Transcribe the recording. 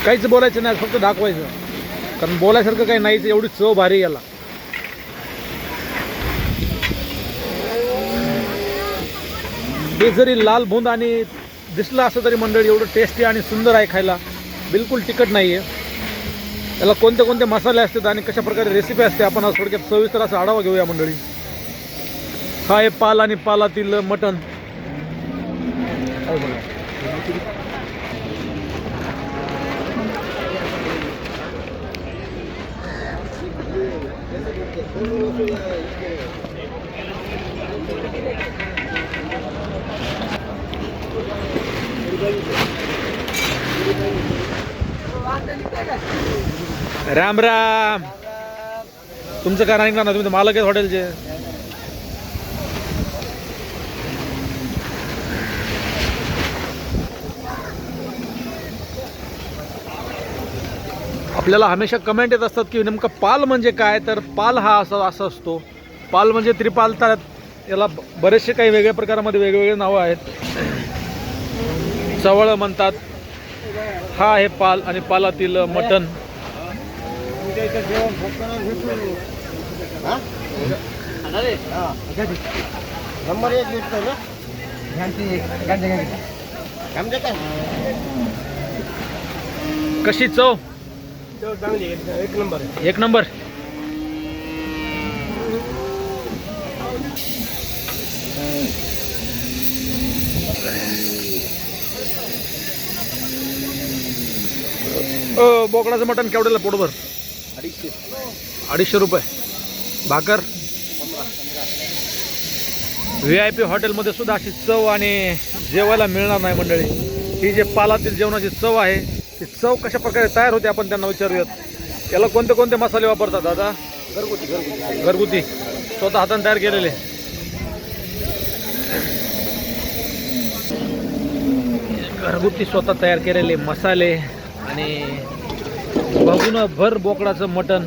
काहीच बोलायचं नाही, फक्त दाखवायचं. कारण बोलायसारखं काही नाहीच, एवढी चव भारी याला. हे जरी लाल भुंद आणि दिसलं असं तरी मंडळी एवढं टेस्टी आणि सुंदर आहे खायला. बिलकुल तिखट नाही आहे. याला कोणते कोणते मसाले असतात आणि कशा प्रकारे रेसिपी असते आपण आज थोडक्यात सविस्तर असा आढावा घेऊया मंडळी. हा आहे पाल आणि पालातील मटण. राम राम. तुमचं काय नाही ना, तुम्ही तर मालक आहेत हॉटेलचे. आपल्याला हमेशा कमेंट येत असतात की नेमकं पाल म्हणजे काय. तर पाल हा असा असतो. पाल म्हणजे त्रिपाल. तर याला बरेचसे काही वेगळ्या प्रकारामध्ये वेगवेगळे नावं आहेत. चवळ म्हणतात. हा आहे पाल आणि पालातील मटण. कशी चव? चांगली, एक नंबर. एक नंबर. बोकडाचं मटण केवढ्याला पोटभर? 250 रुपये. भाकर VIP हॉटेलमध्ये सुद्धा अशी चव आणि जेवायला मिळणार नाही मंडळी. ही जे पालातील जेवणाची चव आहे ती चव कशा प्रकारे तयार होते आपण त्यांना विचारूयात. याला कोणते कोणते मसाले वापरतात दादा? घरगुती स्वतः हाताने तयार केलेले. घरगुती स्वतः तयार केलेले मसाले आणि बघून भर बोकडाचं मटण.